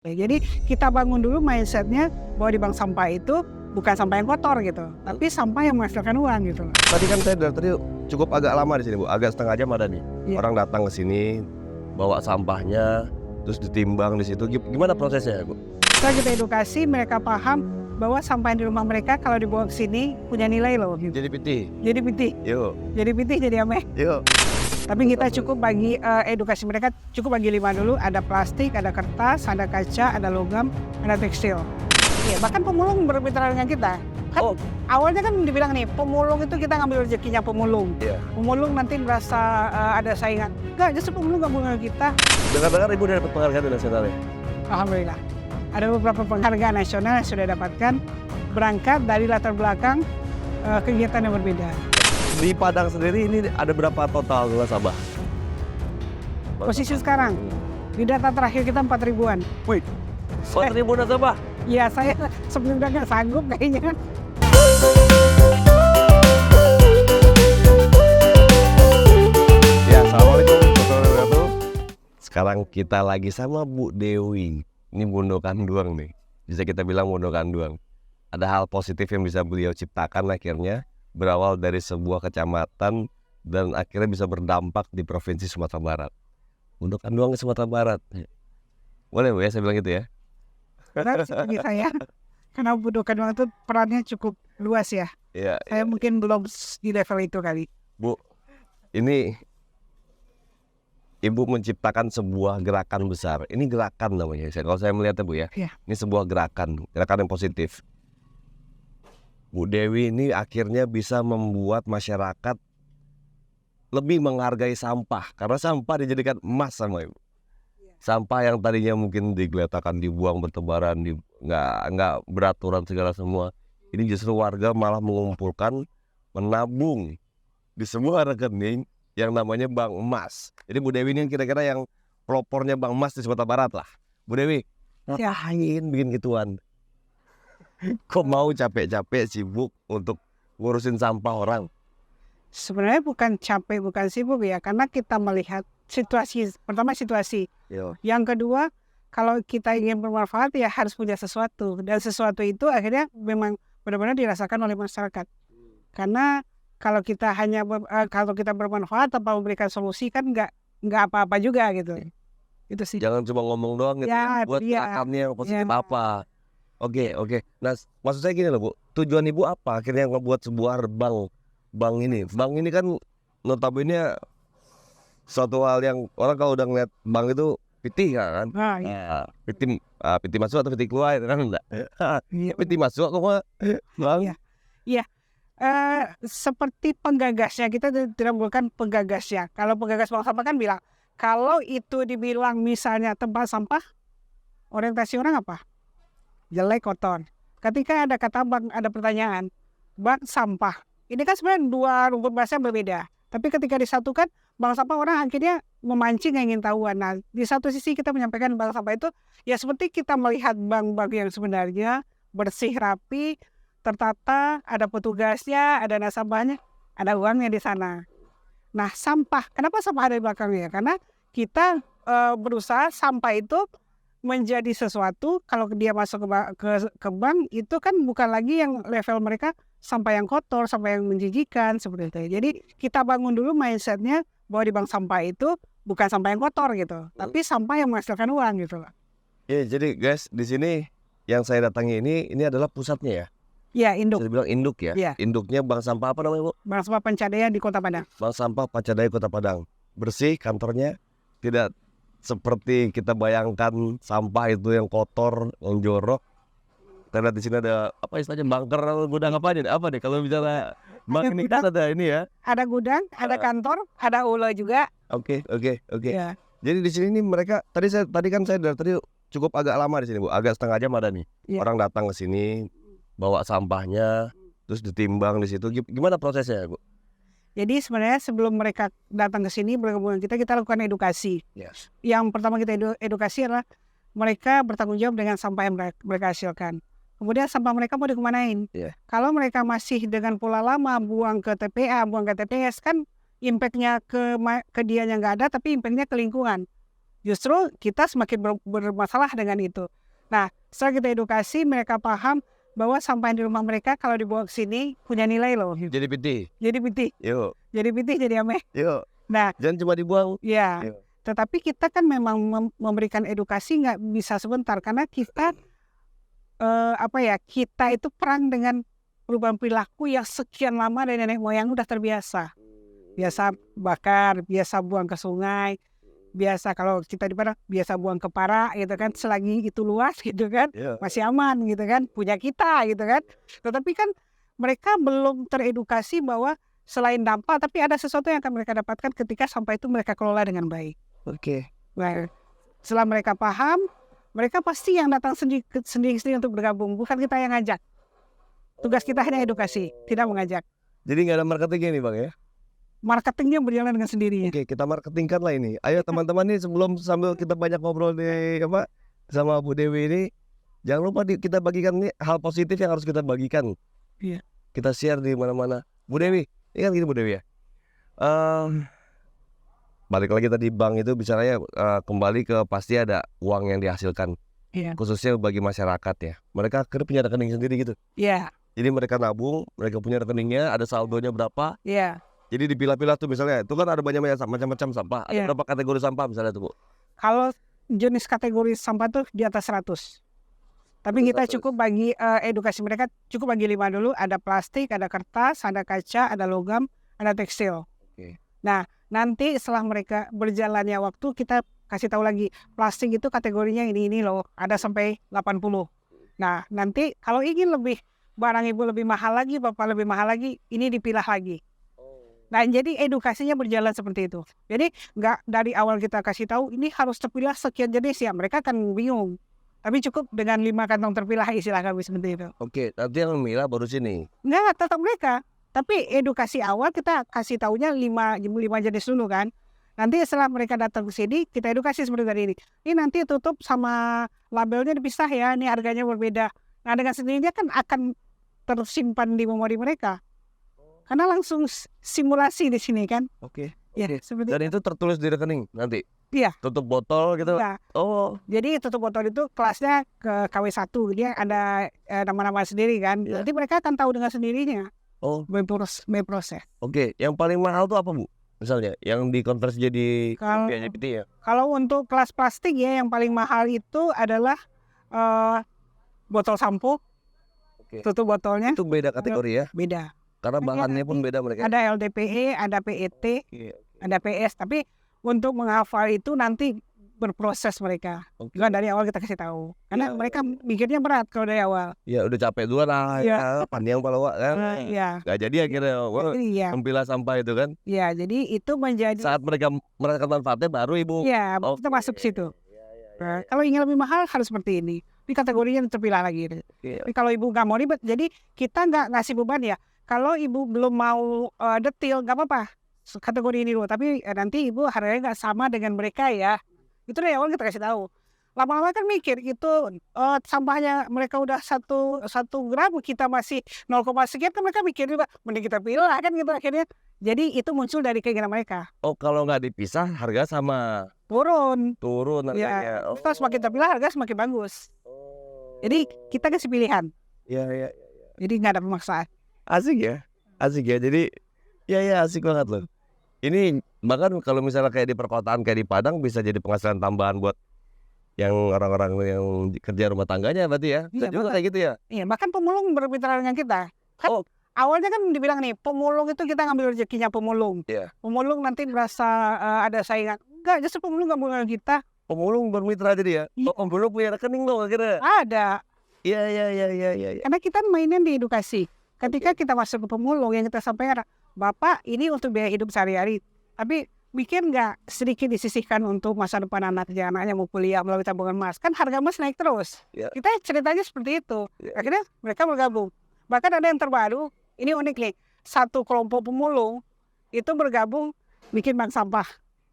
Jadi kita bangun dulu mindset-nya bahwa di bank sampah itu bukan sampah yang kotor gitu, tapi sampah yang menghasilkan uang gitu. Tadi kan saya dari tadi cukup agak lama di sini, Bu. Agak setengah jam ada nih. Iya. Orang datang ke sini bawa sampahnya, terus ditimbang di situ. Gimana prosesnya, Bu? Setelah kita edukasi, mereka paham bahwa sampah yang di rumah mereka kalau dibawa ke sini punya nilai loh gitu. Jadi pitih. Jadi pitih, Yuk, jadi ameh. yuk. Tapi kita cukup bagi edukasi mereka, cukup bagi 5 dulu. Ada plastik, ada kertas, ada kaca, ada logam, ada tekstil. Iya, bahkan pemulung bermitra dengan kita. Kan awalnya kan dibilang nih, pemulung itu kita ngambil rezekinya pemulung. Iya. Pemulung nanti merasa ada saingan. Enggak, justru pemulung gabungan kita. Dengar-dengar Ibu dapat penghargaan nasional ya? Alhamdulillah. Ada beberapa penghargaan nasional yang sudah dapatkan berangkat dari latar belakang kegiatan yang berbeda. Di Padang sendiri ini ada berapa total nasabah? Posisi sekarang, di data terakhir kita 4.000-an. Wih, 4.000 nasabah? Ya saya sebelumnya nggak sanggup kayaknya. Ya, assalamualaikum warahmatullahi wabarakatuh. Sekarang kita lagi sama Bu Dewi. Ini Bondo Kanduang nih. Bisa kita bilang Bondo Kanduang. Ada hal positif yang bisa beliau ciptakan akhirnya. Berawal dari sebuah kecamatan dan akhirnya bisa berdampak di Provinsi Sumatera Barat. Bondo Kanduang di Sumatera Barat. Boleh Bu ya saya bilang gitu ya? Berat sih bagi saya. Karena Bondo Kanduang itu perannya cukup luas ya. Iya. Saya mungkin belum di level itu kali. Bu, ini Ibu menciptakan sebuah gerakan besar. Ini gerakan namanya. Kalau saya melihatnya Bu ya, Iya. ini sebuah gerakan yang positif. Bu Dewi ini akhirnya bisa membuat masyarakat lebih menghargai sampah. Karena sampah dijadikan emas sama Ibu. Sampah yang tadinya mungkin digeletakkan, dibuang bertebaran, nggak beraturan segala semua. Ini justru warga malah mengumpulkan, menabung di semua rekening yang namanya Bank Emas. Jadi Bu Dewi ini kira-kira yang pelopornya Bank Emas di Sumatera Barat lah. Bu Dewi, ngapain bikin gituan? Kok mau capek-capek sibuk untuk ngurusin sampah orang? Sebenarnya bukan capek, bukan sibuk ya. Karena kita melihat situasi. Pertama situasi. Yo. Yang kedua, kalau kita ingin bermanfaat ya harus punya sesuatu. Dan sesuatu itu akhirnya memang benar-benar dirasakan oleh masyarakat. Karena kalau kita hanya kalau kita bermanfaat tanpa memberikan solusi kan nggak apa-apa juga gitu. Itu sih. Jangan cuma ngomong doang gitu. Ya, Buat iya. gerakannya yang positif Ya. apa? Oke. Nah, maksud saya gini loh Bu. Tujuan Ibu apa akhirnya ngebuat sebuah bank ini? Bank ini kan notabene suatu hal yang orang kalau udah ngeliat bank itu pitih kan? Nah, iya. Pitih masuk atau pitih keluar kan enggak? Iya. Pitih masuk kok Pak? Bang. Iya. Seperti penggagasnya, kita tidak bukan penggagasnya. Kalau penggagas bank sampah kan bilang, kalau itu dibilang misalnya tempat sampah, orientasi orang apa? Jelek, kotor. Ketika ada kata bank, ada pertanyaan, bank sampah. Ini kan sebenarnya dua rumput bahasa yang berbeda. Tapi ketika disatukan, bank sampah orang akhirnya memancing yang ingin tahuan. Nah, di satu sisi kita menyampaikan bank sampah itu, ya seperti kita melihat bank-bank yang sebenarnya bersih, rapi, tertata, ada petugasnya, ada nasabahnya, ada uangnya di sana. Nah, sampah, kenapa sampah ada di belakangnya? Karena kita berusaha sampah itu menjadi sesuatu, kalau dia masuk ke bank, itu kan bukan lagi yang level mereka sampah yang kotor, sampah yang menjijikan, seperti itu. Jadi kita bangun dulu mindset-nya bahwa di bank sampah itu bukan sampah yang kotor gitu, tapi sampah yang menghasilkan uang gitu. Ya, jadi guys, di sini yang saya datangi ini adalah pusatnya ya. Ya, induk. Saya bilang induk ya. Ya. Induknya Bank Sampah apa namanya Bu? Bank sampah Pencadaian di Kota Padang. Bank Sampah Pacadai Kota Padang. Bersih kantornya, tidak seperti kita bayangkan sampah itu yang kotor, yang jorok. Karena di sini ada apa istilahnya bunker atau gudang apa aja? Apa deh kalau bicara bank ini kan ada ini ya. Ada gudang, ada kantor, ada ula juga. Oke. Ya. Jadi di sini nih mereka tadi kan saya dari tadi cukup agak lama di sini Bu. Agak setengah jam ada nih. Ya. Orang datang ke sini bawa sampahnya, terus ditimbang di situ. Gimana prosesnya Bu? Jadi sebenarnya sebelum mereka datang ke sini bergabung dengan kita lakukan edukasi. Yes. Yang pertama kita edukasi adalah mereka bertanggung jawab dengan sampah yang mereka hasilkan. Kemudian sampah mereka mau dikemanain? Yeah. Kalau mereka masih dengan pola lama buang ke TPA, buang ke TPS kan impactnya ke dianya nggak ada, tapi impactnya ke lingkungan. Justru kita semakin bermasalah dengan itu. Nah, setelah kita edukasi, mereka paham bahwa sampah di rumah mereka kalau dibawa ke sini punya nilai loh. Jadi pitih. Jadi pitih, Yuk, jadi ameh. yuk. Nah, Jangan cuma dibuang. ya, Yuk. tetapi kita kan memang memberikan edukasi nggak bisa sebentar karena kita kita itu perang dengan perubahan perilaku yang sekian lama dari nenek moyang udah terbiasa. Biasa bakar, biasa buang ke sungai, biasa kalau kita di Padang biasa buang ke Para gitu kan, selagi itu luas gitu kan, Iya. masih aman gitu kan, punya kita gitu kan. Tetapi kan mereka belum teredukasi bahwa selain dampak tapi ada sesuatu yang akan mereka dapatkan ketika sampah itu mereka kelola dengan baik. Oke. Nah, setelah mereka paham, mereka pasti yang datang sendiri untuk bergabung, bukan kita yang ngajak. Tugas kita hanya edukasi, tidak mengajak. Jadi nggak ada marketingnya nih Bang ya? Marketingnya berjalan dengan sendirinya. Oke, kita marketingkan lah ini. Ayo teman-teman nih sambil kita banyak ngobrol nih sama Bu Dewi ini, jangan lupa kita bagikan nih hal positif yang harus kita bagikan. Iya. Kita share di mana-mana. Bu Dewi, ini kan gini Bu Dewi ya. Balik lagi tadi Bang itu bicaranya kembali ke pasti ada uang yang dihasilkan. Iya. Khususnya bagi masyarakat ya. Mereka akhirnya punya rekening sendiri gitu. Iya. Jadi mereka nabung, mereka punya rekeningnya, ada saldonya berapa. Iya. Jadi dipilah-pilah tuh misalnya, itu kan ada banyak macam-macam sampah. Ada Iya. berapa kategori sampah misalnya tuh Bu? Kalau jenis kategori sampah tuh di atas 100. Tapi kita 100. cukup bagi edukasi mereka, cukup bagi 5 dulu. Ada plastik, ada kertas, ada kaca, ada logam, ada tekstil. Oke. Nah, nanti setelah mereka berjalannya waktu, kita kasih tahu lagi, plastik itu kategorinya ini loh, ada sampai 80. Nah, nanti kalau ingin barang ibu lebih mahal lagi, bapak lebih mahal lagi, ini dipilah lagi. Nah, jadi edukasinya berjalan seperti itu. Jadi nggak dari awal kita kasih tahu, ini harus terpilah sekian jenis ya, mereka akan bingung. Tapi cukup dengan 5 kantong terpilah istilah kami seperti itu. Oke, nanti yang memilah baru sini. Nggak, tetap mereka. Tapi edukasi awal kita kasih taunya 5 jenis dulu kan. Nanti setelah mereka datang ke sini, kita edukasi seperti tadi ini. Ini nanti tutup sama labelnya dipisah ya, ini harganya berbeda. Nah, dengan sendirinya kan akan tersimpan di memori mereka. Karena langsung simulasi di sini kan. Oke. Ya, seperti Dan itu tertulis di rekening nanti. Iya. Tutup botol gitu. Nah, Oh. jadi tutup botol itu kelasnya ke KW1, dia ada nama-nama sendiri kan. Iya. Nanti mereka akan tahu dengan sendirinya. Oh. Berproses. Oke, yang paling mahal tuh apa Bu? Misalnya yang dikonversi jadi Kalau- rupiah jadi ya. Kalau untuk kelas plastik ya yang paling mahal itu adalah botol sampo. Oke. Tutup botolnya Itu beda kategori ya. beda. Karena bahannya pun beda mereka. Ada LDPE, ada PET, Oke. ada PS. Tapi untuk menghafal itu nanti berproses mereka. Oke. Bukan dari awal kita kasih tahu. Karena Iya, mereka mikirnya berat kalau dari awal. Ya udah capek duluan lah Iya. ya, panjang palawa kan. Iya. Gak jadi akhirnya wah, Iya. memilah sampah itu kan. Iya, jadi itu menjadi Saat mereka merasakan manfaatnya baru Ibu. iya, Oke. kita masuk ke situ. Nah, kalau ingin lebih mahal harus seperti ini. Ini kategorinya terpilah lagi. Oke. Tapi kalau ibu nggak mau ribet, jadi kita nggak ngasih beban ya. Kalau ibu belum mau detail, nggak apa-apa. Kategori ini dulu. Tapi nanti ibu harganya nggak sama dengan mereka ya. Itu dari awal kita kasih tahu. Lama-lama kan mikir itu sampahnya mereka udah satu gram, kita masih 0, sekian kan mereka mikir juga mending kita pilih kan gitu akhirnya. Jadi itu muncul dari keinginan mereka. Oh, kalau nggak dipisah harga sama Turun. turun Ya, harganya. Oh. kita semakin terpilah harga semakin bagus. Jadi kita kasih pilihan. Ya. Jadi nggak ada pemaksaan. Asik ya. Jadi ya asik banget loh. Ini bahkan kalau misalnya kayak di perkotaan kayak di Padang bisa jadi penghasilan tambahan buat yang orang-orang yang kerja rumah tangganya berarti ya. Bisa Iya, juga betul. kayak gitu ya. Iya, bahkan pemulung bermitra dengan kita. Kan Oh. awalnya kan dibilang nih, pemulung itu kita ngambil rezekinya pemulung. Iya. Pemulung nanti merasa ada saingan. Enggak, justru pemulung nggak dengan kita. Pemulung bermitra jadi ya. Iya. Oh, pemulung punya rekening loh akhirnya. Ada. Iya. Karena kita mainnya di edukasi. Ketika kita masuk ke pemulung yang kita sampaikan, Bapak ini untuk biaya hidup sehari-hari. Tapi bikin nggak sedikit disisihkan untuk masa depan anaknya mau kuliah melalui tabungan emas. Kan harga emas naik terus. Iya. Kita ceritanya seperti itu. Iya. Akhirnya mereka bergabung. Bahkan ada yang terbaru, ini unik nih. Satu kelompok pemulung itu bergabung bikin bank sampah.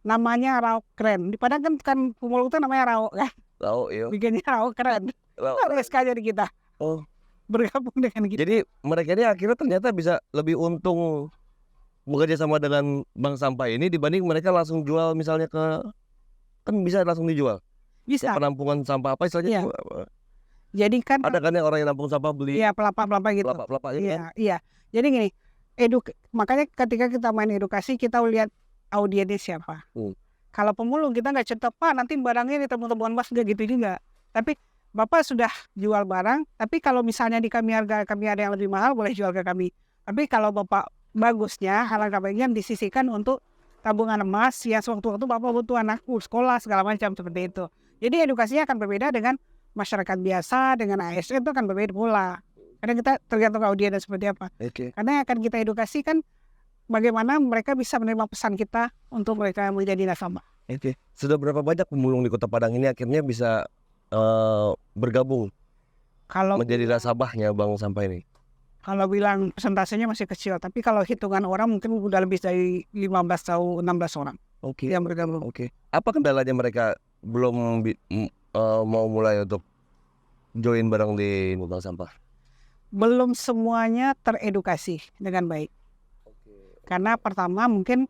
Namanya Rauk Keren. Di Padang kan pemulung itu namanya Rauk kan. Tahu iya. Bikinnya Rauk Keren. Tahu. Itu SK di kita. Oh. Bergabung dengan kita. Jadi mereka ini akhirnya ternyata bisa lebih untung bekerja sama dengan bank sampah ini dibanding mereka langsung jual misalnya ke kan bisa langsung dijual. Bisa. Penampungan sampah apa istilahnya? Iya. Jadi kan Ada kan yang orang yang nampung sampah beli iya pelapa-pelapa gitu. pelapa-pelapa gitu kan? Iya, iya. Jadi gini, makanya ketika kita main edukasi kita lihat audiensnya siapa. Kalau pemulung kita nggak cerita, Pak nanti barangnya di temuan Mas, nggak gitu juga. Tapi Bapak sudah jual barang, tapi kalau misalnya di kami harga kami ada yang lebih mahal boleh jual ke kami. Tapi kalau Bapak bagusnya alangkah baiknya disisihkan untuk tabungan emas yang sewaktu-waktu Bapak butuh anak sekolah segala macam seperti itu. Jadi edukasinya akan berbeda dengan masyarakat biasa, dengan ASN itu akan berbeda pula. Karena kita tergantung audiens seperti apa. Karena akan kita edukasi kan bagaimana mereka bisa menerima pesan kita untuk mereka menjadi nasabah. Sudah berapa banyak pemulung di Kota Padang ini akhirnya bisa bergabung Kalau menjadi nasabahnya bank sampah ini? Kalau bilang persentasenya masih kecil, tapi kalau hitungan orang mungkin udah lebih dari 15 atau 16 orang yang bergabung. Apa kendalanya mereka belum mau mulai untuk join bareng di bank sampah? Belum semuanya teredukasi dengan baik. Karena pertama mungkin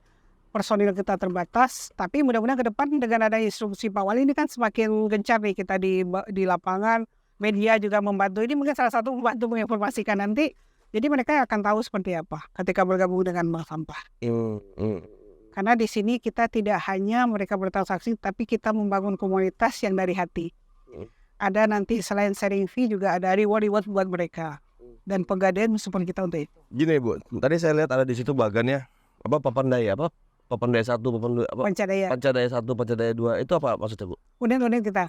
personil kita terbatas, tapi mudah-mudahan ke depan dengan ada instruksi Pak Wali ini kan semakin gencar nih kita di lapangan, media juga membantu. Ini mungkin salah satu membantu menginformasikan nanti. Jadi mereka akan tahu seperti apa ketika bergabung dengan bank sampah. Karena di sini kita tidak hanya mereka bertransaksi, tapi kita membangun komunitas yang dari hati. Ada nanti selain sharing fee juga ada reward buat mereka. Dan pegadaian support kita untuk itu. Gini Bu, tadi saya lihat ada di situ bagannya Papandaya, Papandaya 1, Pancadaya. Pancadaya 1, Pancadaya 2, itu apa maksudnya Bu? Unit kita.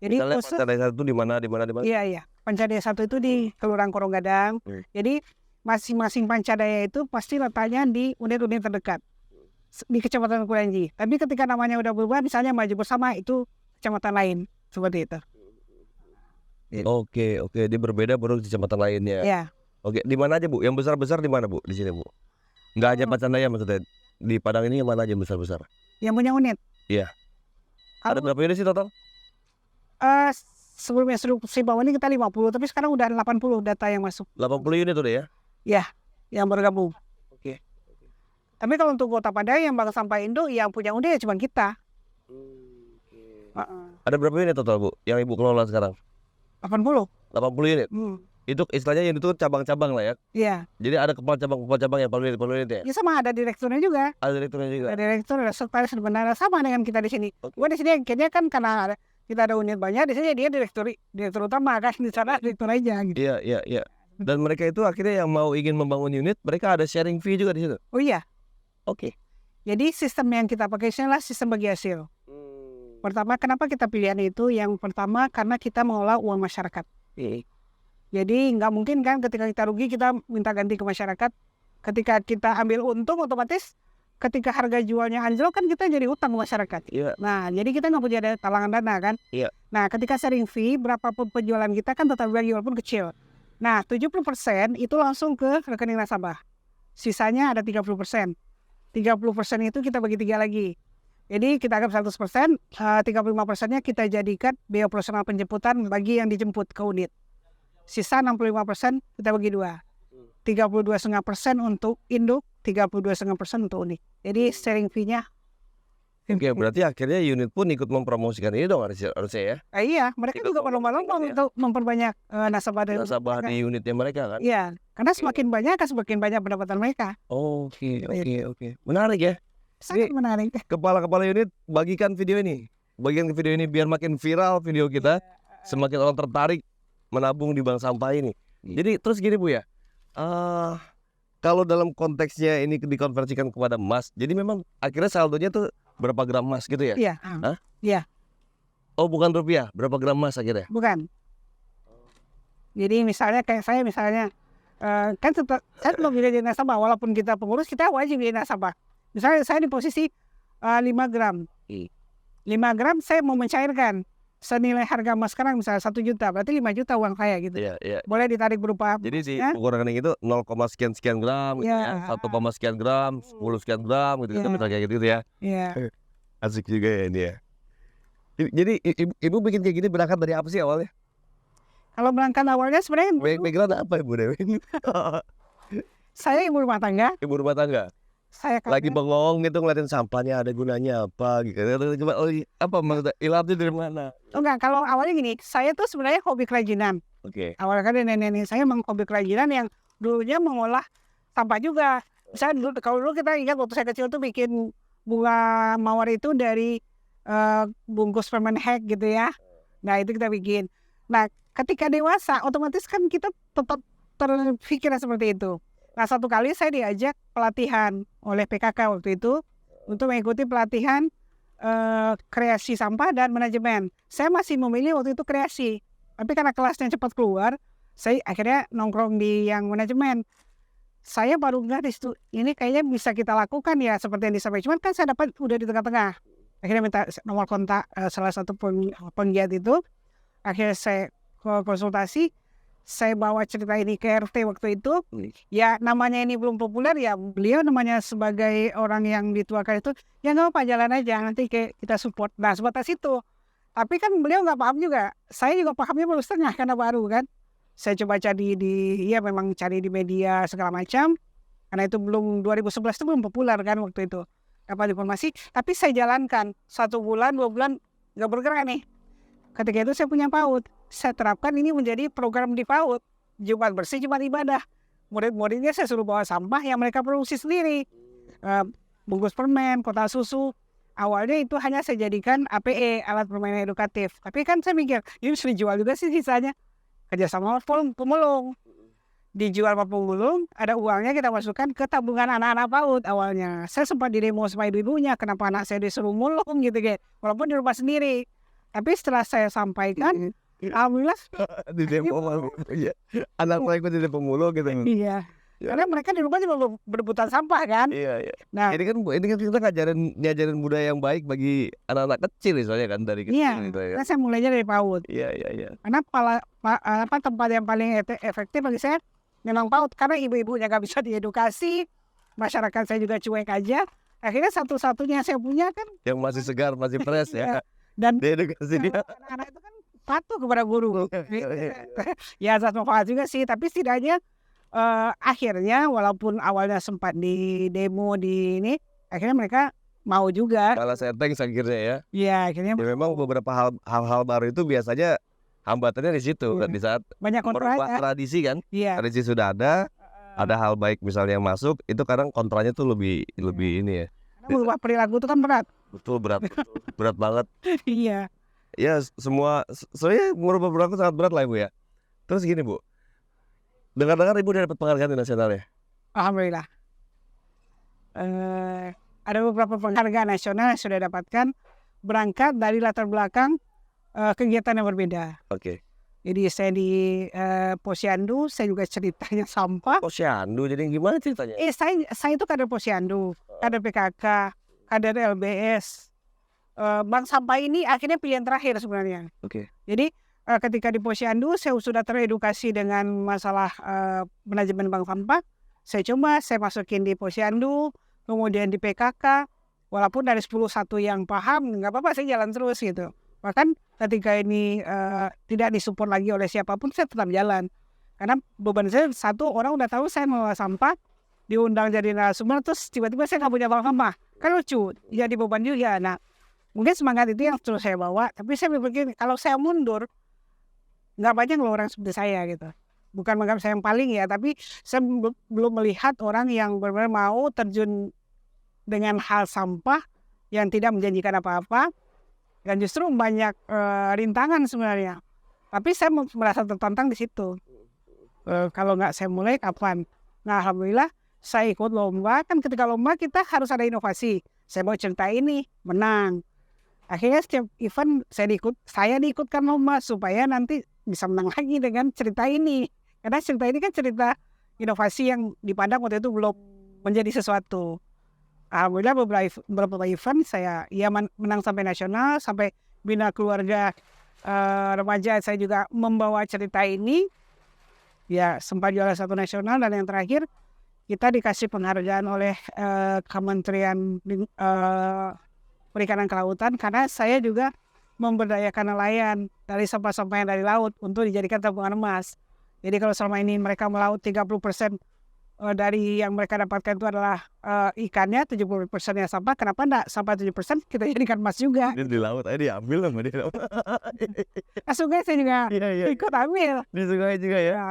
Jadi khusus Pancadaya 1 di mana? Iya. Pancadaya 1 itu di Kelurahan Korong Gadang. Jadi masing-masing Pancadaya itu pasti letaknya di unit-unit terdekat di Kecamatan Kuranji. Tapi ketika namanya udah berubah, misalnya Maju Bersama itu kecamatan lain seperti itu. Oke, dia berbeda baru di kecamatan lainnya. Iya. Oke, di mana aja Bu? Yang besar-besar di mana Bu? Di sini Bu. Enggak hanya Pancadaya maksudnya. Di Padang ini yang mana aja yang besar-besar? Yang punya unit. Iya. Ada berapa unit sih total? Sebelumnya instruksi Pak Wali kita 50, tapi sekarang udah 80 data yang masuk. 80 unit udah ya? Iya, yang bergabung. Oke. Tapi kalau untuk Kota Padang yang Bank Sampah Indo yang punya unit ya cuma kita. Ada berapa unit total Bu yang Ibu kelola sekarang? 80. 80 unit? Itu istilahnya unit itu cabang-cabang lah ya? Iya. Jadi ada kepala cabang yang per unit ya? Ya sama ada direkturnya juga. Ada direkturnya juga? Ada direktur, ada sekretaris sebenarnya sama dengan kita di sini. Gua di sini kayaknya kan karena kita ada unit banyak, di sini dia direktur utama kan, di sana direktur aja gitu. Iya. Dan mereka itu akhirnya yang mau ingin membangun unit, mereka ada sharing fee juga di situ? Oh iya. Oke. Jadi sistem yang kita pakai adalah sistem bagi hasil. Pertama, kenapa kita pilihan itu? Yang pertama karena kita mengolah uang masyarakat. Jadi nggak mungkin kan ketika kita rugi kita minta ganti ke masyarakat. Ketika kita ambil untung otomatis ketika harga jualnya anjlok kan kita jadi utang ke masyarakat. Nah jadi kita nggak punya talangan dana kan. Nah ketika sharing fee berapapun penjualan kita kan tetap bagi walaupun kecil. Nah 70% itu langsung ke rekening nasabah. Sisanya ada 30%. 30% itu kita bagi 3 lagi. Jadi kita anggap 100%, 35%-nya kita jadikan biaya operasional penjemputan bagi yang dijemput ke unit. Sisa 65% kita bagi 2. 32,5% untuk induk, 32,5% untuk unit. Jadi sharing fee-nya. Oke, berarti akhirnya unit pun ikut mempromosikan ini dong harusnya ya? Iya, mereka juga berlomba-lomba untuk memperbanyak nasabah di unitnya mereka kan? Iya, karena semakin banyak pendapatan mereka. Oke. Menarik ya? Sangat menarik. Kepala-kepala unit bagikan video ini biar makin viral video kita, semakin orang tertarik menabung di bank sampah ini. Jadi terus gini Bu ya, kalau dalam konteksnya ini dikonversikan kepada emas, jadi memang akhirnya saldonya tuh berapa gram emas gitu ya? Iya. Iya. Oh bukan rupiah, berapa gram emas akhirnya? Bukan. Jadi misalnya kayak saya kan saya belum jadi nasabah, walaupun kita pengurus kita wajib jadi nasabah. Misalnya saya di posisi 5 gram. 5 gram saya mau mencairkan senilai harga emas sekarang misalnya 1 juta, berarti 5 juta uang saya gitu. Iya. Boleh ditarik berupa. Jadi si buku rekening itu 0, sekian gram gitu ya. 1, sekian gram, 10 sekian gram gitu kan kayak gitu ya. Iya. Asik juga ya ini ya. Jadi ibu bikin kayak gini berangkat dari apa sih awalnya? Kalau berangkat awalnya sebenarnya background apa Ibu Dewi? saya ibu rumah tangga. Ibu rumah tangga. Saya lagi kaget. bengong gitu ngeliatin sampahnya ada gunanya apa gitu. Coba apa maksudnya ilhamnya dari mana? Oh enggak, kalau awalnya gini, saya tuh sebenarnya hobi kerajinan. Oke. Awalnya kan nenek-nenek saya memang hobi kerajinan yang dulunya mengolah sampah juga. Misalnya dulu, kalau dulu kita ingat waktu saya kecil tuh bikin bunga mawar itu dari bungkus permen hek gitu ya. Nah itu kita bikin. Nah ketika dewasa otomatis kan kita tetap terpikir seperti itu. Nah satu kali saya diajak pelatihan oleh PKK waktu itu untuk mengikuti pelatihan kreasi sampah dan manajemen. Saya masih memilih waktu itu kreasi. Tapi karena kelasnya cepat keluar, saya akhirnya nongkrong di yang manajemen. Saya baru nggak di situ, ini kayaknya bisa kita lakukan ya seperti yang disampaikan. Cuman kan saya dapat udah di tengah-tengah. Akhirnya minta nomor kontak salah satu penggiat itu. Akhirnya saya konsultasi, saya bawa cerita ini ke RT waktu itu. Ya namanya ini belum populer ya, beliau namanya sebagai orang yang dituakan itu, ya nggak apa jalan aja, nanti kita support. Nah sebatas itu. Tapi kan beliau nggak paham juga. Saya juga pahamnya baru setengah karena baru kan. Saya coba cari memang cari di media segala macam. Karena itu belum 2011 itu belum populer kan waktu itu. Dapat informasi. Tapi saya jalankan 1 bulan 2 bulan nggak bergerak nih. Ketika itu saya punya PAUD. Saya terapkan ini menjadi program di PAUD. Jumat bersih, Jumat ibadah. Murid-muridnya saya suruh bawa sampah yang mereka produksi sendiri. Bungkus permen, kotak susu. Awalnya itu hanya saya jadikan APE, alat permainan edukatif. Tapi kan saya mikir, ini sudah dijual juga sih sisanya. Kerjasama pemulung. Dijual sama pemulung, ada uangnya kita masukkan ke tabungan anak-anak PAUD awalnya. Saya sempat didemo sama ibu-ibunya, kenapa anak saya disuruh mulung gitu. Walaupun di rumah sendiri. Tapi setelah saya sampaikan, alhamdulillah. Di demo ya. Anak saya ikut jadi pemulung gitu. Iya. Karena mereka di rumah juga berebutan sampah kan. Iya. Nah, ini kan kita ngajarin budaya yang baik bagi anak-anak kecil soalnya kan dari kecil iya. gitu ya. Karena saya mulainya dari PAUD. Iya. Karena tempat yang paling efektif bagi saya memang PAUD. Karena ibu-ibunya nggak bisa diedukasi, masyarakat saya juga cuek aja. Akhirnya satu-satunya saya punya kan Yang masih segar, masih fresh ya. dan Diedukasi dia. anak-anak itu kan patuh kepada guru. Ya asas manfaat juga sih, tapi setidaknya akhirnya walaupun awalnya sempat di demo di ini, akhirnya mereka mau juga. Malah setting akhirnya ya. Iya, akhirnya Ya memang beberapa hal baru itu biasanya hambatannya di situ kan, di saat banyak kontra merubah ya. tradisi kan. Iya. Tradisi sudah ada hal baik misalnya yang masuk, itu kadang kontranya tuh lebih ini ya. Karena merubah perilaku itu kan berat. Betul berat banget. Iya. Ya soalnya merubah perilaku sangat berat lah Ibu ya. Terus gini Bu, dengar-dengar Ibu udah dapat penghargaan di nasional ya? Alhamdulillah. Ada beberapa penghargaan nasional yang sudah dapatkan berangkat dari latar belakang kegiatan yang berbeda. Oke. Jadi saya di Posyandu, saya juga ceritanya sampah. Posyandu, jadi gimana ceritanya? Saya itu kader Posyandu, kader PKK, kader LBS. Bank sampah ini akhirnya pilihan terakhir sebenarnya. Oke. Jadi ketika di Posyandu saya sudah teredukasi dengan masalah manajemen bank sampah. Saya masukin di Posyandu, kemudian di PKK. Walaupun dari 10 satu yang paham, nggak apa-apa saya jalan terus gitu. Bahkan ketika ini tidak disupport lagi oleh siapapun, saya tetap jalan. Karena beban saya satu, orang udah tahu saya mau sampah, diundang jadi narasumber, terus tiba-tiba saya nggak punya bank sampah. Kan lucu, jadi beban juga. Nah, mungkin semangat itu yang terus saya bawa. Tapi saya berpikir kalau saya mundur, nggak banyak loh orang seperti saya gitu. Bukan menganggap saya yang paling ya, tapi saya belum melihat orang yang benar-benar mau terjun dengan hal sampah yang tidak menjanjikan apa-apa. Dan justru banyak rintangan sebenarnya. Tapi saya merasa tertantang di situ. Kalau nggak saya mulai kapan? Nah alhamdulillah saya ikut lomba. Kan ketika lomba kita harus ada inovasi. Saya mau cerita ini, menang. Akhirnya setiap event saya diikutkan lomba supaya nanti bisa menang lagi dengan cerita ini. Karena cerita ini kan cerita inovasi yang dipandang waktu itu belum menjadi sesuatu. Alhamdulillah beberapa event saya menang sampai nasional, sampai bina keluarga remaja. Saya juga membawa cerita ini, ya sempat juara 1 nasional. Dan yang terakhir kita dikasih penghargaan oleh Kementerian Perikanan Kelautan karena saya juga memberdayakan nelayan dari sampah-sampah yang dari laut untuk dijadikan tabungan emas. Jadi kalau selama ini mereka melaut 30% dari yang mereka dapatkan itu adalah ikannya, 70% sampah, kenapa enggak sampah 7% kita jadikan emas juga? Dia di laut aja diambil sama dia. Sungai saya juga Iya, iya. ikut ambil. Di sungai juga ya. Ya,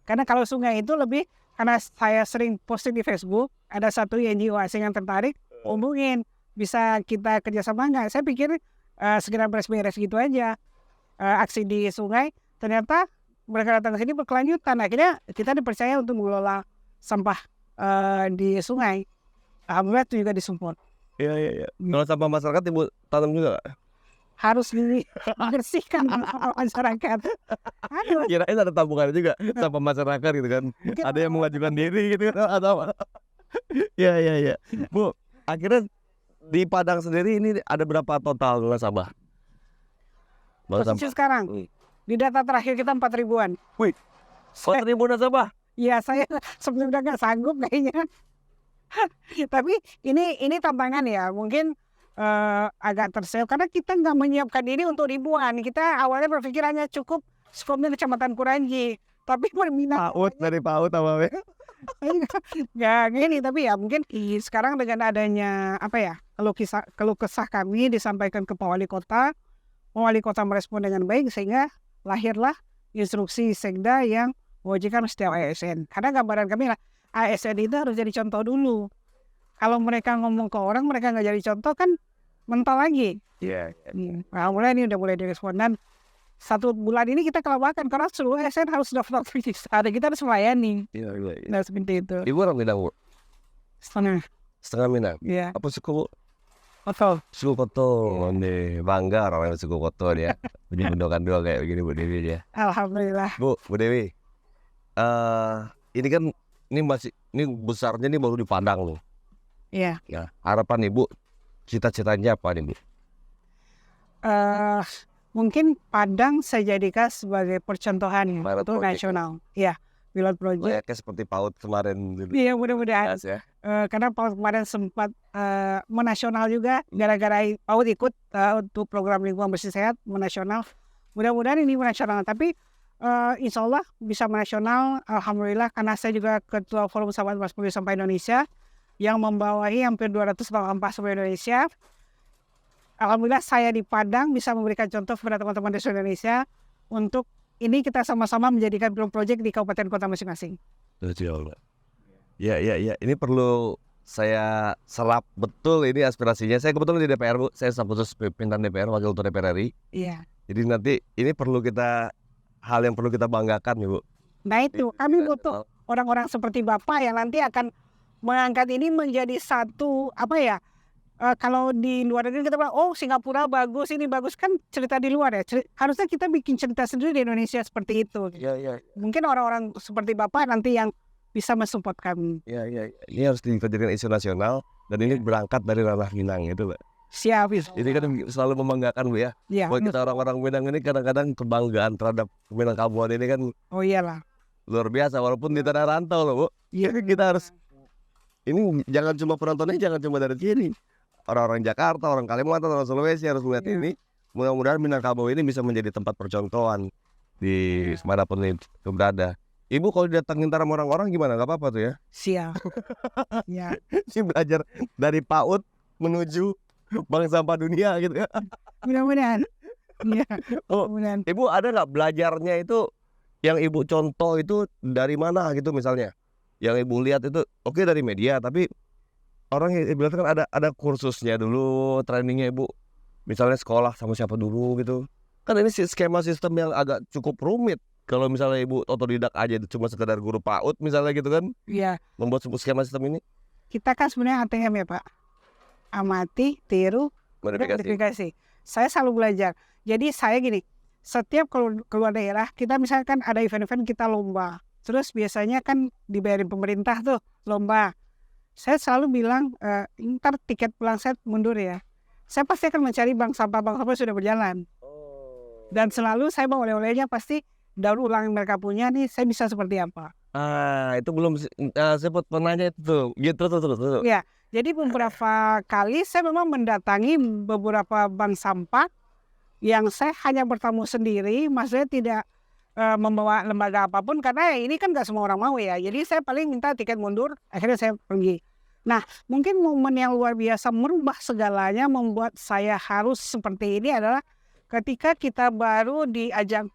karena kalau sungai itu lebih, karena saya sering posting di Facebook, ada satu NGO asing yang tertarik, hubungin, bisa kita kerjasama nggak? Saya pikir sekedar beres-beres gitu aja, aksi di sungai. Ternyata mereka datang ke sini berkelanjutan. Akhirnya kita dipercaya untuk mengelola sampah di sungai. Alhamdulillah itu juga disupport. Iya, iya, iya. Kalau sampah masyarakat Ibu tanam juga nggak? Harus dibersihkan sama masyarakat. Aduh, Kirain ada tabungan juga sampah masyarakat gitu kan. mungkin Ada yang mengajukan diri gitu kan atau apa. Iya, iya, iya. Bu, akhirnya di Padang sendiri ini ada berapa total nasabah? Bank posisi sampah. sekarang Hmm. di data terakhir kita 4 ribuan. 4.000 nasabah. Ya saya sebelumnya nggak sanggup kayaknya. Tapi ini tantangan ya, mungkin agak terseok karena kita nggak menyiapkan diri untuk ribuan. Kita awalnya berpikirannya cukup skopnya Kecamatan Kuranji, tapi permintaan PAUD dari PAUD apa ya? nggak gini. Tapi ya mungkin sekarang dengan adanya apa ya, keluh kesah kami disampaikan ke Pak Wali Kota, Pak Wali Kota merespon dengan baik sehingga lahirlah instruksi Sekda yang mewajibkan setiap ASN. Karena gambaran kami lah, ASN itu harus jadi contoh dulu. Kalau mereka ngomong ke orang, mereka nggak jadi contoh kan mental lagi. Iya. Nah, mulai ini udah mulai direspon dan 1 bulan ini kita kelabakan karena seluruh ASN harus daftar ada kita harus melayani. Iya, iya. Nah seperti itu. Ibu orang Minang, Bu? Setengah Minang. Iya. Apa suku, Bu? Betul. Suku Koto. Nih, bangga orang suku Koto dia. Punya bendokan dua kayak begini Bu Dewi dia. Alhamdulillah. Bu Dewi. Ini kan ini besarnya ini baru di Padang nih. Iya. Ya, harapan Ibu cita-citanya apa nih, Bu? Mungkin Padang saya jadikan sebagai percontohan Pilot untuk project. nasional. Iya, pilot project. Kayak seperti PAUD kemarin dulu. Iya, mudah-mudahan. Ya. Karena PAUD kemarin sempat menasional juga gara-gara PAUD ikut untuk program lingkungan bersih sehat menasional. Mudah-mudahan ini menasional, tapi insya Allah bisa menasional. Alhamdulillah karena saya juga ketua Forum Sahabat Mas Pulih Sampah Indonesia yang membawahi hampir 200 bank sampah seluruh Indonesia. Alhamdulillah saya di Padang bisa memberikan contoh kepada teman-teman di seluruh Indonesia untuk ini kita sama-sama menjadikan pilot project di kabupaten kota masing-masing. Ya. Ini perlu saya serap betul ini aspirasinya. Saya kebetulan di DPR, Bu. Saya staf khusus pimpinan DPR, Wakil Ketua DPR RI. Iya. Jadi nanti ini hal yang perlu kita banggakan, ya, Bu. Nah itu kami butuh orang-orang seperti Bapak yang nanti akan mengangkat ini menjadi satu apa ya? Kalau di luar negeri kita bilang, oh Singapura bagus, ini bagus kan cerita di luar ya. Harusnya kita bikin cerita sendiri di Indonesia seperti itu. Iya. Mungkin orang-orang seperti Bapak nanti yang bisa mensupport kami. Iya. Ini harus dijadikan isu nasional dan ini berangkat dari ranah Minang itu, Pak. Siap. Ini kan selalu membanggakan, Bu ya. Ya. Buat kita orang-orang Minang ini kadang-kadang kebanggaan terhadap Minangkabauan ini kan Oh iyalah. luar biasa walaupun di tanah rantau loh, Bu. Iya. Kita harus ini jangan cuma penontonnya jangan cuma dari sini. Orang-orang Jakarta, orang Kalimantan, orang Sulawesi harus melihat ini. Mudah-mudahan Minangkabau ini bisa menjadi tempat percontohan di manapun itu berada. Ibu kalau didatengin sama orang-orang gimana? Gak apa-apa tuh ya? Siap. Ya. Ini belajar dari PAUD menuju Bank Sampah Dunia gitu ya. Mudah-mudahan. Iya. Oh, Mudah-mudahan. Ibu ada nggak belajarnya itu yang Ibu contoh itu dari mana gitu misalnya? Yang Ibu lihat itu oke dari media tapi orang yang Ibu lihat kan ada kursusnya dulu, trainingnya Ibu. Misalnya sekolah sama siapa dulu gitu. Kan ini skema sistem yang agak cukup rumit. Kalau misalnya Ibu otodidak aja cuma sekedar guru PAUD misalnya gitu kan. Iya. Membuat skema sistem ini Kita kan sebenarnya ATM ya Pak. Amati, tiru, modifikasi. Saya selalu belajar. Jadi saya gini, setiap keluar daerah kita misalkan ada event-event kita lomba. Terus biasanya kan dibayarin pemerintah tuh lomba. Saya selalu bilang, ntar tiket pulang saya mundur ya. Saya pasti akan mencari bank sampah sudah berjalan. Dan selalu saya bawa oleh-olehnya pasti daur ulang yang mereka punya nih, saya bisa seperti apa. itu belum saya pernah nanya itu tuh. Gitu terus. Ya, jadi beberapa kali saya memang mendatangi beberapa bank sampah yang saya hanya bertamu sendiri, maksudnya tidak membawa lembaga apapun karena ini kan nggak semua orang mau ya. Jadi saya paling minta tiket mundur, akhirnya saya pergi. Nah, mungkin momen yang luar biasa merubah segalanya membuat saya harus seperti ini adalah ketika kita baru diajak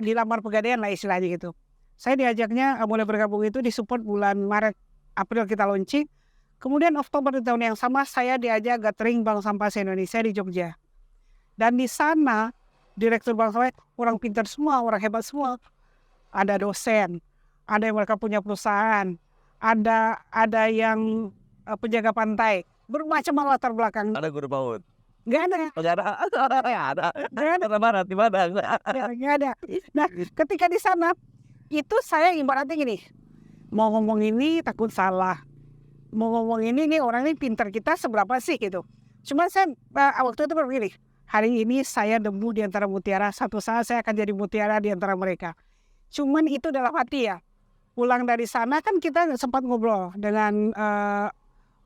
dilamar pegadaian lah istilahnya gitu. Saya diajaknya mulai bergabung itu disupport bulan Maret, April kita launching. Kemudian Oktober di tahun yang sama saya diajak gathering Bank Sampah se-Indonesia di Jogja. Dan di sana direktur bank sampah orang pintar semua, orang hebat semua. Ada dosen, ada yang mereka punya perusahaan, ada yang penjaga pantai, bermacam latar belakang. Ada guru PAUD. Nggak ada, Nggak ada. Ada. nggak ada, Kota Barat di mana? nggak ada. Nah, ketika di sana itu saya ibaratnya gini, mau ngomong ini takut salah, mau ngomong ini nih orang ini pintar kita seberapa sih gitu. Cuma saya waktu itu berpikir, hari ini saya debu di antara mutiara, satu saat saya akan jadi mutiara di antara mereka. Cuman itu dalam hati ya. Pulang dari sana kan kita sempat ngobrol dengan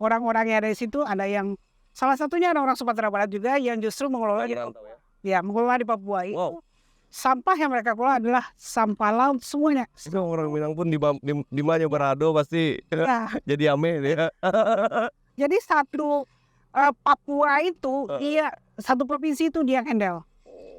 orang-orang yang ada di situ. Ada yang salah satunya ada orang Sumatera Barat juga yang justru mengelola mengelola di Papua. Itu sampah yang mereka kelola adalah sampah laut semuanya. Itu orang Minang pun di Manyo Berado pasti Nah, jadi ame ya. jadi satu Papua itu dia satu provinsi itu dia handle.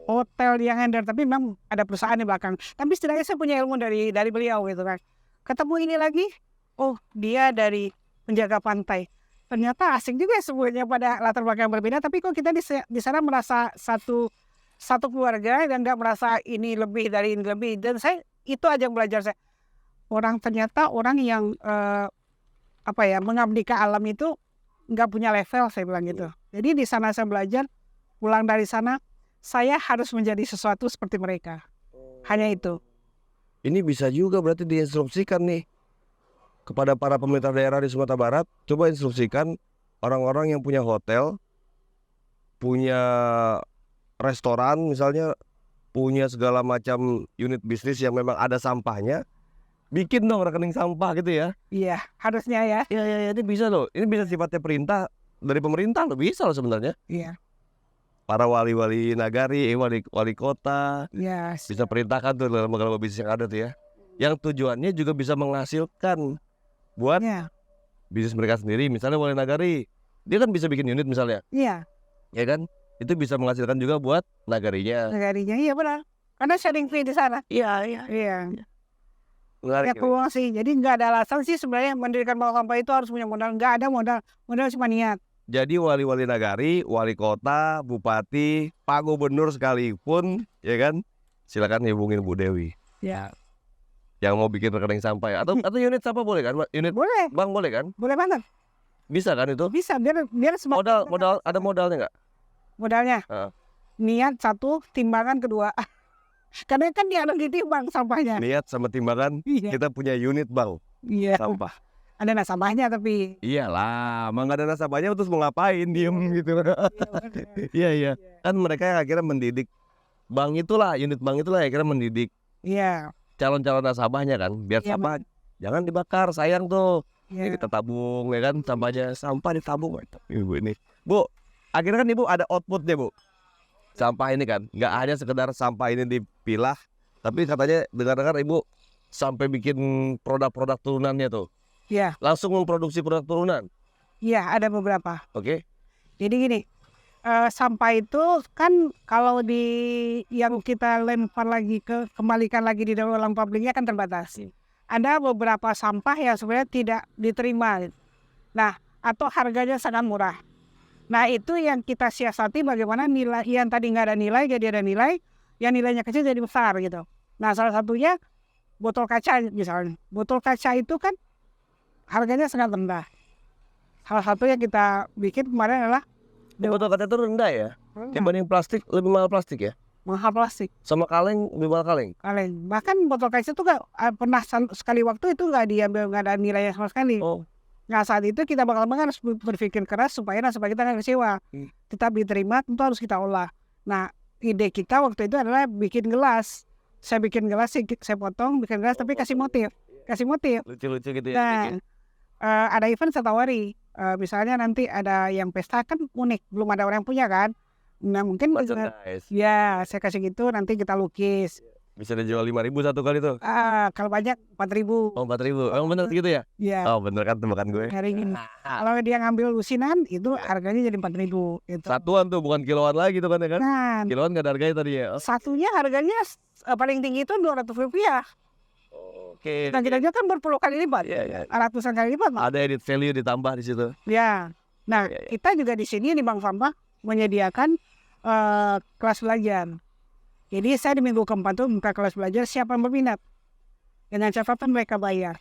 Hotel dia handle, tapi memang ada perusahaan di belakang. Tapi setidaknya saya punya ilmu dari beliau gitu kan. Ketemu ini lagi, oh dia dari penjaga pantai. Ternyata asing juga semuanya pada latar belakang yang berbeda. Tapi kok kita di sana merasa satu keluarga dan nggak merasa ini lebih dari ini lebih. Dan saya itu aja yang belajar saya. Ternyata orang yang mengabdi ke alam itu nggak punya level, saya bilang gitu. Jadi di sana saya belajar, pulang dari sana saya harus menjadi sesuatu seperti mereka. Hanya itu. Ini bisa juga berarti diinstruksikan nih kepada para pemerintah daerah di Sumatera Barat. Coba instruksikan orang-orang yang punya hotel, punya restoran misalnya, punya segala macam unit bisnis yang memang ada sampahnya, bikin dong rekening sampah gitu ya. Iya, harusnya ya. Iya, ini bisa loh. Ini bisa sifatnya perintah dari pemerintah loh, bisa loh sebenarnya. Iya. Para wali-wali nagari, wali kota Yes. bisa perintahkan tuh lembaga-lembaga bisnis yang ada tuh ya. Yang tujuannya juga bisa menghasilkan buat Iya. bisnis mereka sendiri. Misalnya wali nagari, dia kan bisa bikin unit misalnya, Iya. ya kan? Itu bisa menghasilkan juga buat nagarinya. Negarinya iya benar. Karena sharing fee di sana. Iya. Iya. Menarik. Ya peluang sih. Jadi nggak ada alasan sih sebenarnya mendirikan bank sampah itu harus punya modal. Nggak ada modal. Modal cuma niat. Jadi wali-wali nagari, wali kota, bupati, pak gubernur sekalipun, ya kan? Silakan hubungin Bu Dewi. Ya. Yang mau bikin rekening sampah ya. Atau unit sampah boleh kan? Unit Boleh. bank boleh kan? Boleh banget. Bisa kan itu? Bisa. Biar semakin Modal ada modalnya nggak? modalnya. Niat satu, timbangan kedua. Karena kan dia harus ditimbang sampahnya. Niat sama timbangan, Iya. kita punya unit bank Iya. sampah. Ada nasabahnya tapi. Iyalah, emang gak ada nasabahnya terus mau ngapain diem gitu. Iya. Kan mereka yang akhirnya mendidik bank itulah, unit bank itulah yang akhirnya mendidik Iya. calon-calon nasabahnya kan, biar Iya, sampah jangan dibakar, sayang tuh. Iya. Kita tabung ya kan, sampah ditabung. Ibu ini, Bu, akhirnya kan Ibu ada outputnya Bu. Sampah ini kan, nggak hanya sekedar sampah ini dipilah, tapi katanya dengar-dengar Ibu sampai bikin produk-produk turunannya tuh. Iya. Langsung memproduksi produk turunan. Iya, ada beberapa. Oke. Jadi gini, sampah itu kan kalau yang kita lempar lagi kembalikan lagi di dalam publiknya kan terbatas. Ada beberapa sampah yang sebenarnya tidak diterima. Nah, atau harganya sangat murah. Nah, itu yang kita siasati bagaimana nilai yang tadi nggak ada nilai jadi ada nilai, yang nilainya kecil jadi besar gitu. Nah, salah satunya botol kaca misalnya. Botol kaca itu kan harganya sangat rendah. Salah satu yang kita bikin kemarin adalah Botol kaca itu rendah ya. Dibanding plastik lebih mahal plastik ya. mahal plastik. Sama kaleng lebih mahal kaleng. Kaleng. Bahkan botol kaca itu pernah sekali waktu itu nggak diambil, nggak ada nilainya sama sekali. Oh. Nah saat itu kita harus berpikir keras supaya kita nggak kecewa. Tetap diterima, tentu harus kita olah. Nah ide kita waktu itu adalah bikin gelas. Saya bikin gelas, saya potong, bikin gelas tapi kasih motif. Lucu-lucu gitu ya. Nah, ada event saya tawari. Misalnya nanti ada yang pesta kan unik, belum ada orang yang punya kan. Nah mungkin Merchandise. ya saya kasih gitu nanti kita lukis. Bisa dijual 5.000 satu kali tuh. Kalau banyak 4.000. Oh 4.000. Emang bener gitu ya? Ya, Oh bener kan tebakan gue. sharingin. Kalau dia ngambil lusinan itu harganya jadi 4.000 gitu. Satuan tuh bukan kiloan lagi tuh kan ya kan? Nah, Kiloan gak ada harganya tadi ya? satunya harganya paling tinggi itu Rp200. Oke. Nah, kita kan berpuluh kali lipat, Iya. ratusan kali lipat. Ada edit value ditambah di situ. Ya, nah Iya. kita juga di sini di Bank Sampah menyediakan kelas belajar. Jadi saya di minggu keempat tuh buka kelas belajar siapa yang berminat. Dengan catatan mereka bayar.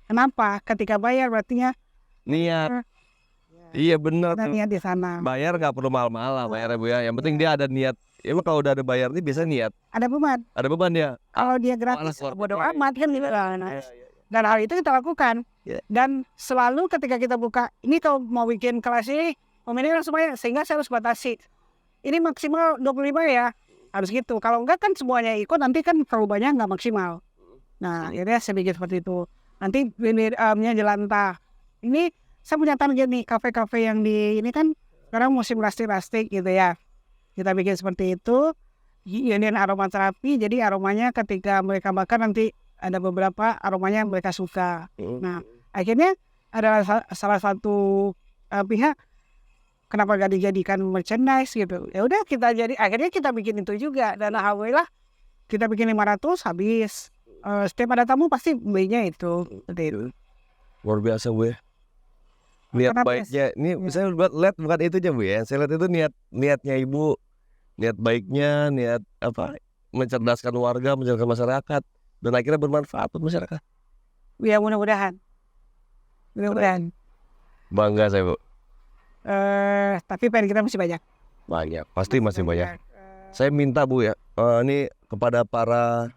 Kenapa? Ketika bayar berarti Niat. Iya bener ada tuh. niat di sana. Bayar nggak perlu mahal-mahal lah bayarnya Bu ya. Yang penting dia ada niat. Emang kalau udah ada bayar nih biasa niat. Ada beban. Ada beban ya. Kalau dia gratis, Malas, bodo iya. amat kan gitu. Nah, dan hal itu kita lakukan. Iya. Dan selalu ketika kita buka, ini kalau mau bikin kelas ini, peminatnya langsung bayar. Sehingga saya harus batasi. Ini maksimal 25 ya. Harus gitu. Kalau enggak kan semuanya ikut, nanti kan terlalu banyak nggak maksimal. Nah, akhirnya saya bikin seperti itu. Nanti nya jelantah. Ini saya punya target nih, kafe-kafe yang di ini kan sekarang musim plastik-plastik gitu ya. Kita bikin seperti itu. Ini aromaterapi, jadi aromanya ketika mereka bakar nanti ada beberapa aromanya yang mereka suka. Nah, akhirnya ada salah satu pihak kenapa gak dijadikan merchandise gitu. Ya udah kita akhirnya kita bikin itu juga dan alhamdulillah kita bikin 500 habis. Setiap ada tamu pasti belinya itu. Seperti itu. Luar biasa Bu ya. Niat Kenapa, baiknya. Ini saya lihat bukan itu aja Bu ya. Saya lihat itu niatnya Ibu. Niat baiknya, niat apa? Mencerdaskan warga, mencerdaskan masyarakat dan akhirnya bermanfaat buat masyarakat. Ya mudah-mudahan. Mudah-mudahan. Bangga saya Bu. Tapi PR kita masih banyak. Banyak, pasti masih banyak. Saya minta Bu ya, ini kepada para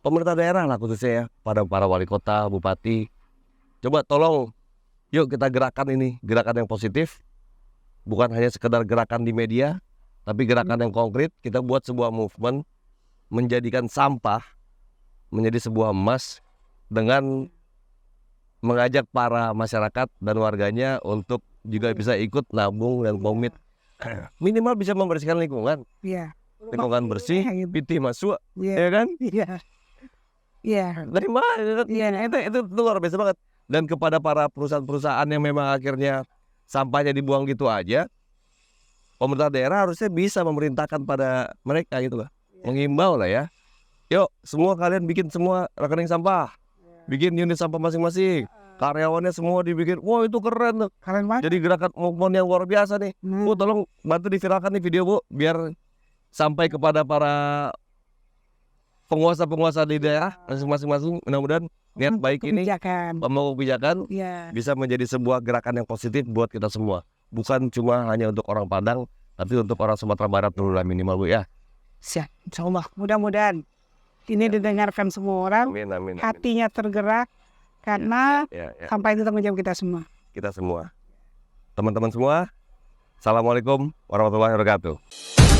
pemerintah daerah lah khususnya ya, pada para wali kota, bupati, coba tolong, yuk kita gerakan ini, gerakan yang positif, bukan hanya sekedar gerakan di media, tapi gerakan yang konkret. Kita buat sebuah movement, menjadikan sampah menjadi sebuah emas dengan mengajak para masyarakat dan warganya untuk juga bisa ikut nabung dan komit, minimal bisa membersihkan lingkungan. Iya. Lingkungan bersih, piti masuk, Iya. ya kan? Iya. Iya. Dari mana? Itu luar biasa banget. Dan kepada para perusahaan-perusahaan yang memang akhirnya sampahnya dibuang gitu aja, pemerintah daerah harusnya bisa memerintahkan pada mereka gitu lah, menghimbau lah ya. Yuk, semua kalian bikin semua rekening sampah, bikin unit sampah masing-masing. Karyawannya semua dibikin, wah itu keren tuh. Keren banget. Jadi gerakan movement yang luar biasa nih. Bu, tolong bantu diviralkan nih video Bu, biar sampai kepada para penguasa-penguasa di daerah masing-masing. Mudah-mudahan niat baik ini, pemangku kebijakan bisa menjadi sebuah gerakan yang positif buat kita semua. Bukan cuma hanya untuk orang Padang, tapi untuk orang Sumatera Barat dulu lah minimal Bu ya. Siap, insyaallah. Mudah-mudahan ini didengarkan semua orang. Amin. Hatinya tergerak karena Ya. sampah itu tanggung jawab kita semua. Kita semua, teman-teman semua, assalamualaikum warahmatullahi wabarakatuh.